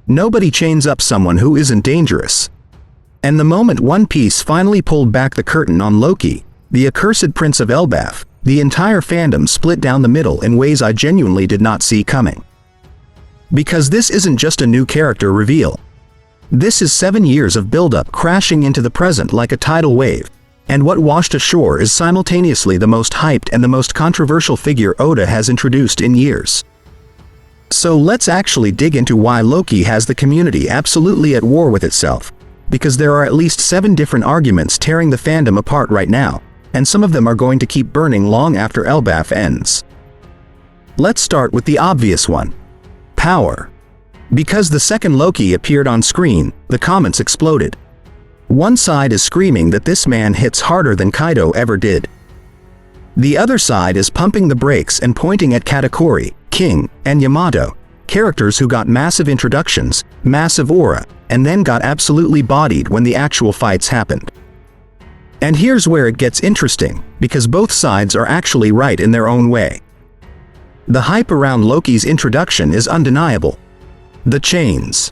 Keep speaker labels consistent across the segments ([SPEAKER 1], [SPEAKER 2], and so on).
[SPEAKER 1] Nobody chains up someone who isn't dangerous. And the moment One Piece finally pulled back the curtain on Loki, the accursed Prince of Elbaf, the entire fandom split down the middle in ways I genuinely did not see coming. Because this isn't just a new character reveal. This is 7 years of build-up crashing into the present like a tidal wave, and what washed ashore is simultaneously the most hyped and the most controversial figure Oda has introduced in years. So let's actually dig into why Loki has the community absolutely at war with itself, because there are at least 7 different arguments tearing the fandom apart right now, and some of them are going to keep burning long after Elbaf ends. Let's start with the obvious one. Power. Because the second Loki appeared on screen, the comments exploded. One side is screaming that this man hits harder than Kaido ever did. The other side is pumping the brakes and pointing at Katakuri, King, and Yamato, characters who got massive introductions, massive aura, and then got absolutely bodied when the actual fights happened. And here's where it gets interesting, because both sides are actually right in their own way. The hype around Loki's introduction is undeniable. The chains.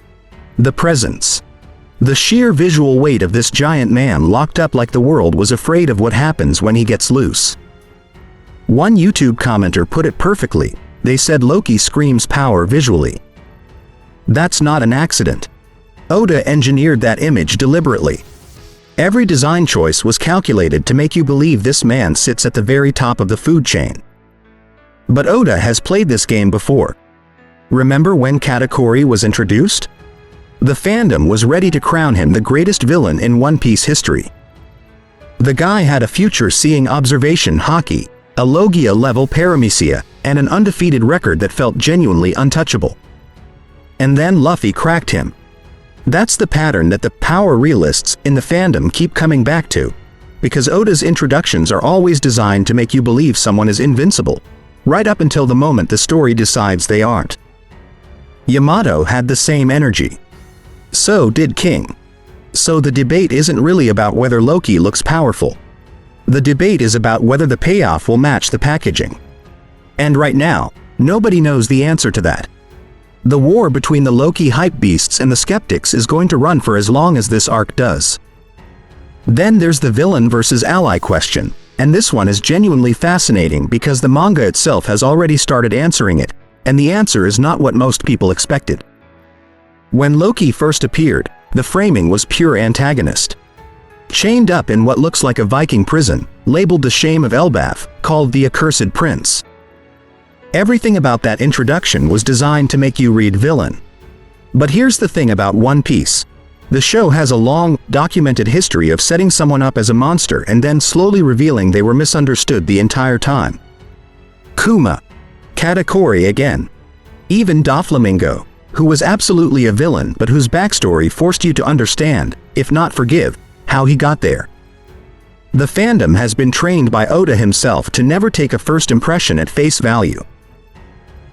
[SPEAKER 1] The presence. The sheer visual weight of this giant man locked up like the world was afraid of what happens when he gets loose. One YouTube commenter put it perfectly. They said Loki screams power visually. That's not an accident. Oda engineered that image deliberately. Every design choice was calculated to make you believe this man sits at the very top of the food chain. But Oda has played this game before. Remember when Katakuri was introduced? The fandom was ready to crown him the greatest villain in One Piece history. The guy had a future-seeing observation haki, a Logia-level paramecia, and an undefeated record that felt genuinely untouchable. And then Luffy cracked him. That's the pattern that the power realists in the fandom keep coming back to, because Oda's introductions are always designed to make you believe someone is invincible, right up until the moment the story decides they aren't. Yamato had the same energy. So did King. So the debate isn't really about whether Loki looks powerful. The debate is about whether the payoff will match the packaging. And right now, nobody knows the answer to that. The war between the Loki hype beasts and the skeptics is going to run for as long as this arc does. Then there's the villain versus ally question, and this one is genuinely fascinating because the manga itself has already started answering it, and the answer is not what most people expected. When Loki first appeared, the framing was pure antagonist. Chained up in what looks like a Viking prison, labeled the shame of Elbaf, called the accursed prince. Everything about that introduction was designed to make you read villain. But here's the thing about One Piece. The show has a long, documented history of setting someone up as a monster and then slowly revealing they were misunderstood the entire time. Kuma. Katakuri again. Even Doflamingo, who was absolutely a villain but whose backstory forced you to understand, if not forgive, how he got there. The fandom has been trained by Oda himself to never take a first impression at face value.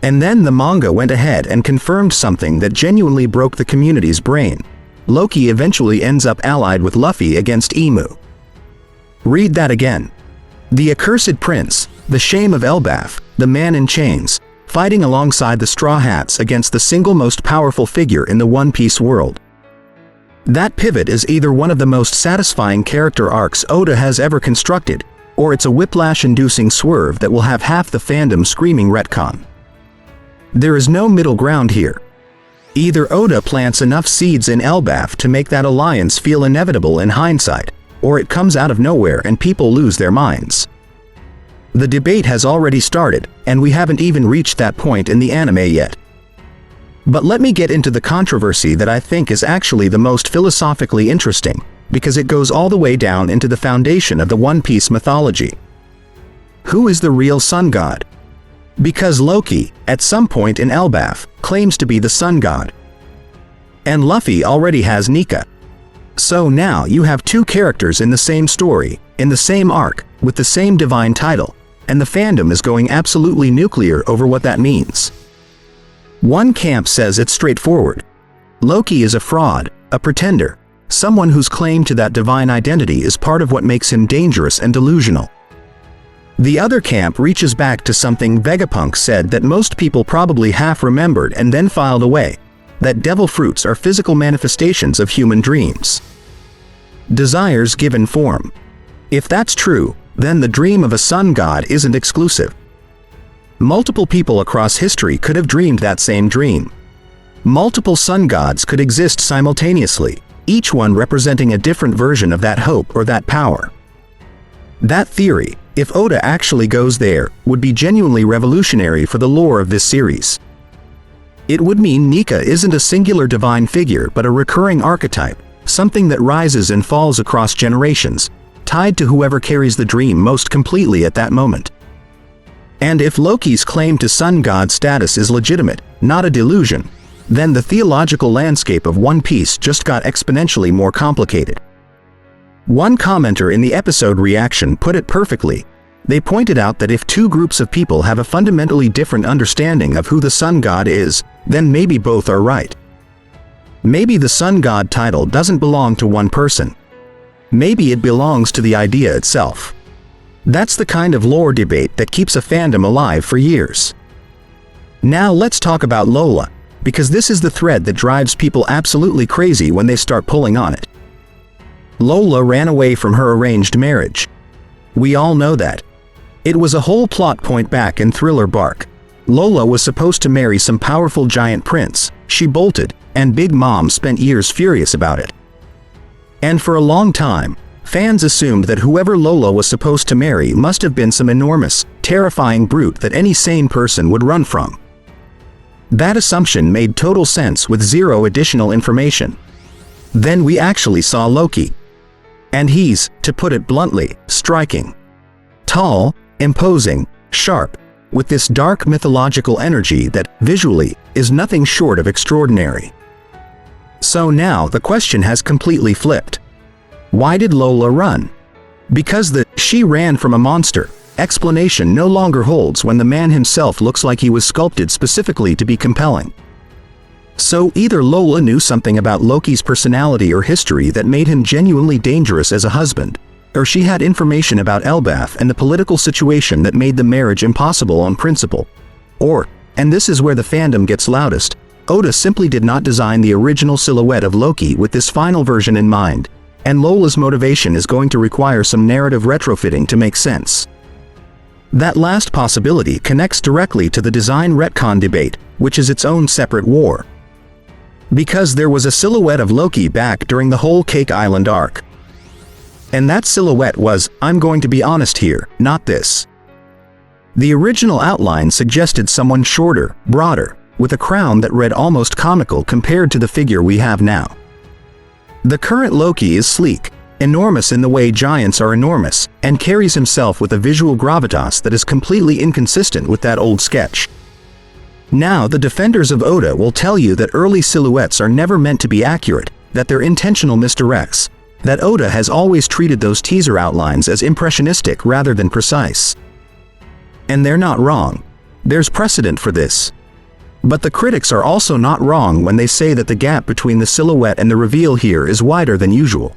[SPEAKER 1] And then the manga went ahead and confirmed something that genuinely broke the community's brain. Loki eventually ends up allied with Luffy against Emu. Read that again. The accursed prince, the shame of Elbaf, the man in chains, fighting alongside the Straw Hats against the single most powerful figure in the One Piece world. That pivot is either one of the most satisfying character arcs Oda has ever constructed, or it's a whiplash-inducing swerve that will have half the fandom screaming retcon. There is no middle ground here. Either Oda plants enough seeds in Elbaf to make that alliance feel inevitable in hindsight, or it comes out of nowhere and people lose their minds. The debate has already started, and we haven't even reached that point in the anime yet. But let me get into the controversy that I think is actually the most philosophically interesting, because it goes all the way down into the foundation of the One Piece mythology. Who is the real sun god? Because Loki, at some point in Elbaf, claims to be the sun god. And Luffy already has Nika. So now you have two characters in the same story, in the same arc, with the same divine title, and the fandom is going absolutely nuclear over what that means. One camp says it's straightforward. Loki is a fraud, a pretender, someone whose claim to that divine identity is part of what makes him dangerous and delusional. The other camp reaches back to something Vegapunk said that most people probably half remembered and then filed away. that devil fruits are physical manifestations of human dreams. Desires given form. If that's true, then the dream of a sun god isn't exclusive. Multiple people across history could have dreamed that same dream. Multiple sun gods could exist simultaneously, each one representing a different version of that hope or that power. That theory, if Oda actually goes there, would be genuinely revolutionary for the lore of this series. It would mean Nika isn't a singular divine figure but a recurring archetype, something that rises and falls across generations, tied to whoever carries the dream most completely at that moment. And if Loki's claim to sun god status is legitimate, not a delusion, then the theological landscape of One Piece just got exponentially more complicated. One commenter in the episode reaction put it perfectly. They pointed out that if two groups of people have a fundamentally different understanding of who the sun god is, then maybe both are right. Maybe the sun god title doesn't belong to one person. Maybe it belongs to the idea itself. That's the kind of lore debate that keeps a fandom alive for years. Now let's talk about Lola, because this is the thread that drives people absolutely crazy when they start pulling on it. Lola ran away from her arranged marriage. We all know that. It was a whole plot point back in Thriller Bark. Lola was supposed to marry some powerful giant prince. She bolted, and Big Mom spent years furious about it. And for a long time, fans assumed that whoever Lola was supposed to marry must have been some enormous, terrifying brute that any sane person would run from. That assumption made total sense with zero additional information. Then we actually saw Loki. And he's, to put it bluntly, striking. Tall, imposing, sharp, with this dark mythological energy that, visually, is nothing short of extraordinary. So now the question has completely flipped. Why did Lola run? Because the "she ran from a monster" explanation no longer holds when the man himself looks like he was sculpted specifically to be compelling. So either Lola knew something about Loki's personality or history that made him genuinely dangerous as a husband, or she had information about Elbaf and the political situation that made the marriage impossible on principle. Or, and this is where the fandom gets loudest, Oda simply did not design the original silhouette of Loki with this final version in mind, and Lola's motivation is going to require some narrative retrofitting to make sense. That last possibility connects directly to the design retcon debate, which is its own separate war. Because there was a silhouette of Loki back during the whole Cake Island arc. And that silhouette was, I'm going to be honest here, not this. The original outline suggested someone shorter, broader, with a crown that read almost comical compared to the figure we have now. The current Loki is sleek, enormous in the way giants are enormous, and carries himself with a visual gravitas that is completely inconsistent with that old sketch. Now the defenders of Oda will tell you that early silhouettes are never meant to be accurate, that they're intentional misdirects, that Oda has always treated those teaser outlines as impressionistic rather than precise. And they're not wrong. There's precedent for this. But the critics are also not wrong when they say that the gap between the silhouette and the reveal here is wider than usual.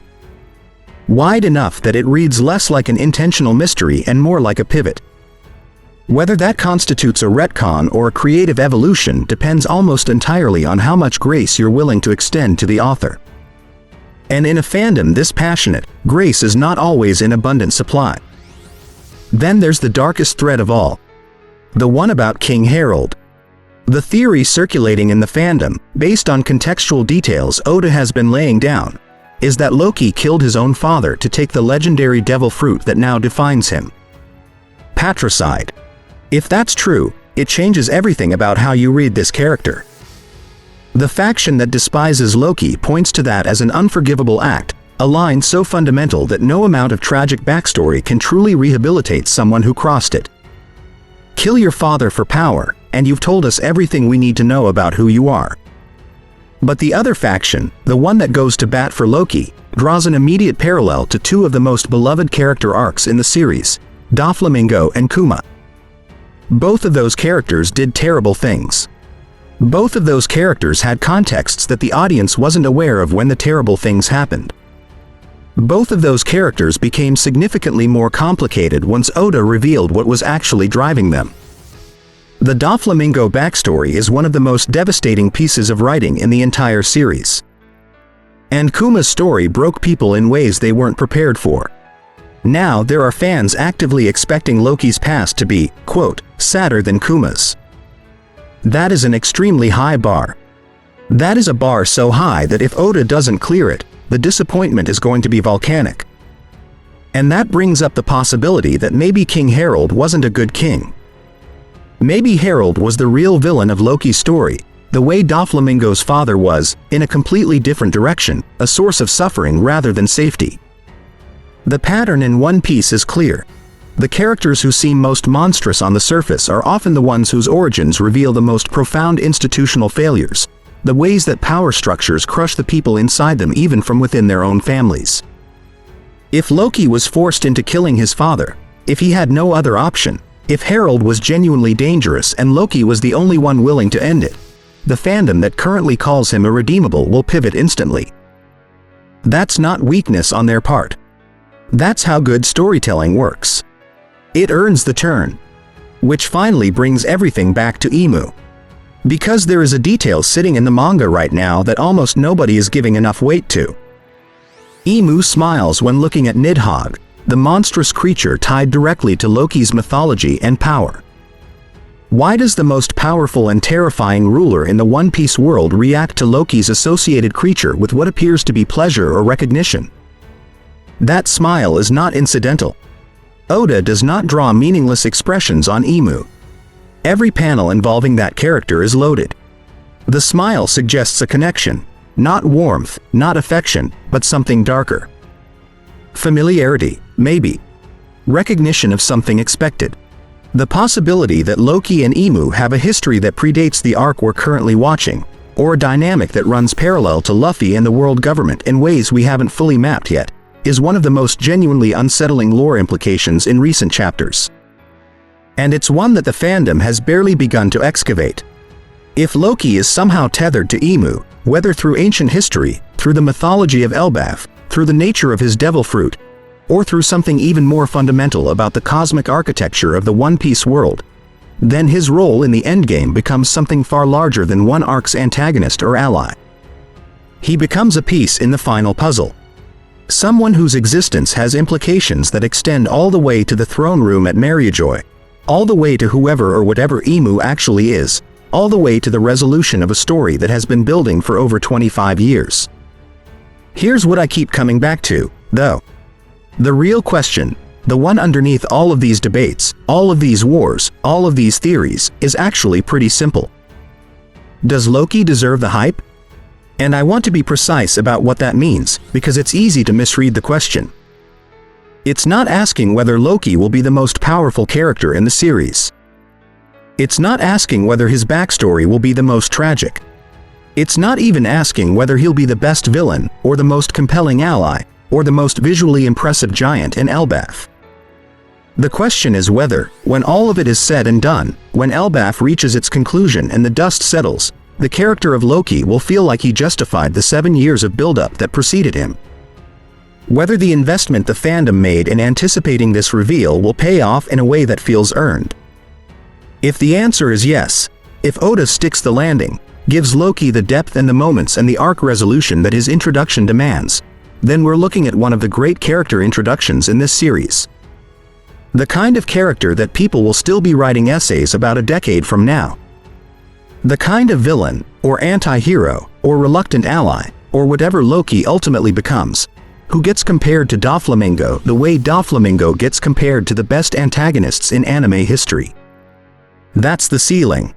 [SPEAKER 1] Wide enough that it reads less like an intentional mystery and more like a pivot. Whether that constitutes a retcon or a creative evolution depends almost entirely on how much grace you're willing to extend to the author. And in a fandom this passionate, grace is not always in abundant supply. Then there's the darkest thread of all. The one about King Harald. The theory circulating in the fandom, based on contextual details Oda has been laying down, is that Loki killed his own father to take the legendary devil fruit that now defines him. Patricide. If that's true, it changes everything about how you read this character. The faction that despises Loki points to that as an unforgivable act, a line so fundamental that no amount of tragic backstory can truly rehabilitate someone who crossed it. Kill your father for power, and you've told us everything we need to know about who you are. But the other faction, the one that goes to bat for Loki, draws an immediate parallel to two of the most beloved character arcs in the series, Doflamingo and Kuma. Both of those characters did terrible things. Both of those characters had contexts that the audience wasn't aware of when the terrible things happened. Both of those characters became significantly more complicated once Oda revealed what was actually driving them. The Doflamingo backstory is one of the most devastating pieces of writing in the entire series. And Kuma's story broke people in ways they weren't prepared for. Now there are fans actively expecting Loki's past to be, quote, sadder than Kuma's. That is an extremely high bar. That is a bar so high that if Oda doesn't clear it, the disappointment is going to be volcanic. And that brings up the possibility that maybe King Harald wasn't a good king. Maybe Harald was the real villain of Loki's story, the way Doflamingo's father was, in a completely different direction, a source of suffering rather than safety. The pattern in One Piece is clear. The characters who seem most monstrous on the surface are often the ones whose origins reveal the most profound institutional failures, the ways that power structures crush the people inside them even from within their own families. If Loki was forced into killing his father, if he had no other option, if Harald was genuinely dangerous and Loki was the only one willing to end it, the fandom that currently calls him irredeemable will pivot instantly. That's not weakness on their part. That's how good storytelling works. It earns the turn. Which finally brings everything back to Emu. Because there is a detail sitting in the manga right now that almost nobody is giving enough weight to. Emu smiles when looking at Nidhogg, the monstrous creature tied directly to Loki's mythology and power. Why does the most powerful and terrifying ruler in the One Piece world react to Loki's associated creature with what appears to be pleasure or recognition? That smile is not incidental. Oda does not draw meaningless expressions on Emu. Every panel involving that character is loaded. The smile suggests a connection, not warmth, not affection, but something darker. Familiarity, maybe. Recognition of something expected. The possibility that Loki and Emu have a history that predates the arc we're currently watching, or a dynamic that runs parallel to Luffy and the world government in ways we haven't fully mapped yet, is one of the most genuinely unsettling lore implications in recent chapters. And it's one that the fandom has barely begun to excavate. If Loki is somehow tethered to Emu, whether through ancient history, through the mythology of Elbaf, through the nature of his devil fruit, or through something even more fundamental about the cosmic architecture of the One Piece world, then his role in the endgame becomes something far larger than one arc's antagonist or ally. He becomes a piece in the final puzzle. Someone whose existence has implications that extend all the way to the throne room at Mariojoy, all the way to whoever or whatever Emu actually is, all the way to the resolution of a story that has been building for over 25 years. Here's what I keep coming back to, though. The real question, the one underneath all of these debates, all of these wars, all of these theories, is actually pretty simple. Does Loki deserve the hype? And I want to be precise about what that means, because it's easy to misread the question. It's not asking whether Loki will be the most powerful character in the series. It's not asking whether his backstory will be the most tragic. It's not even asking whether he'll be the best villain, or the most compelling ally, or the most visually impressive giant in Elbaf. The question is whether, when all of it is said and done, when Elbaf reaches its conclusion and the dust settles, the character of Loki will feel like he justified the 7 years of build-up that preceded him. Whether the investment the fandom made in anticipating this reveal will pay off in a way that feels earned. If the answer is yes, if Oda sticks the landing, gives Loki the depth and the moments and the arc resolution that his introduction demands, then we're looking at one of the great character introductions in this series. The kind of character that people will still be writing essays about a decade from now. The kind of villain, or anti-hero, or reluctant ally, or whatever Loki ultimately becomes, who gets compared to Doflamingo the way Doflamingo gets compared to the best antagonists in anime history. That's the ceiling.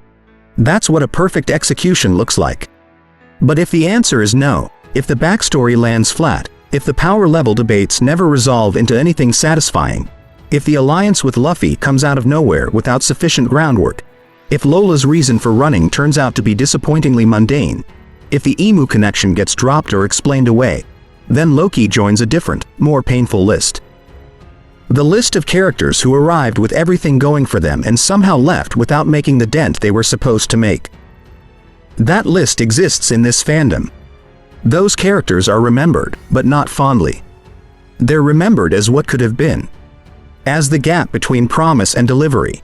[SPEAKER 1] That's what a perfect execution looks like. But if the answer is no, if the backstory lands flat, if the power level debates never resolve into anything satisfying, if the alliance with Luffy comes out of nowhere without sufficient groundwork, if Lola's reason for running turns out to be disappointingly mundane, if the Emu connection gets dropped or explained away, then Loki joins a different, more painful list. The list of characters who arrived with everything going for them and somehow left without making the dent they were supposed to make. That list exists in this fandom. Those characters are remembered, but not fondly. They're remembered as what could have been. As the gap between promise and delivery.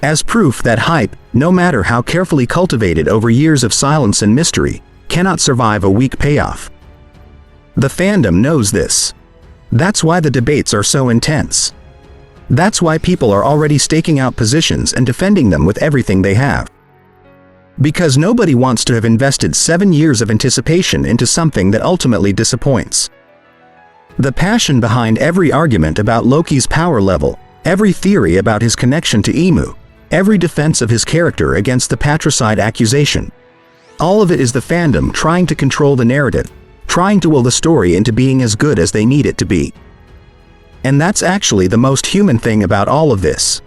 [SPEAKER 1] As proof that hype, no matter how carefully cultivated over years of silence and mystery, cannot survive a weak payoff. The fandom knows this. That's why the debates are so intense. That's why people are already staking out positions and defending them with everything they have. Because nobody wants to have invested 7 years of anticipation into something that ultimately disappoints. The passion behind every argument about Loki's power level, every theory about his connection to Emu, every defense of his character against the Patricide accusation. All of it is the fandom trying to control the narrative, trying to will the story into being as good as they need it to be. And that's actually the most human thing about all of this.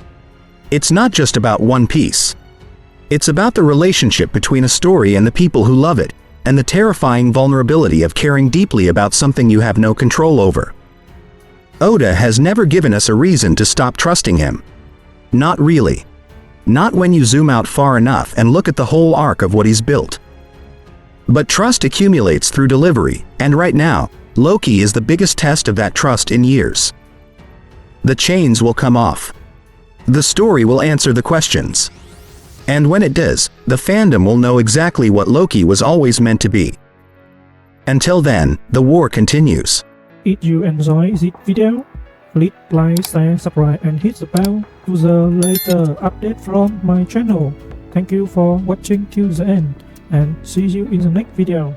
[SPEAKER 1] It's not just about One Piece. It's about the relationship between a story and the people who love it, and the terrifying vulnerability of caring deeply about something you have no control over. Oda has never given us a reason to stop trusting him. Not really. Not when you zoom out far enough and look at the whole arc of what he's built. But trust accumulates through delivery, and right now, Loki is the biggest test of that trust in years. The chains will come off. The story will answer the questions. And when it does, the fandom will know exactly what Loki was always meant to be. Until then, the war continues.
[SPEAKER 2] If you enjoy this video, please like, share, subscribe and hit the bell to the later update from my channel. Thank you for watching till the end and see you in the next video.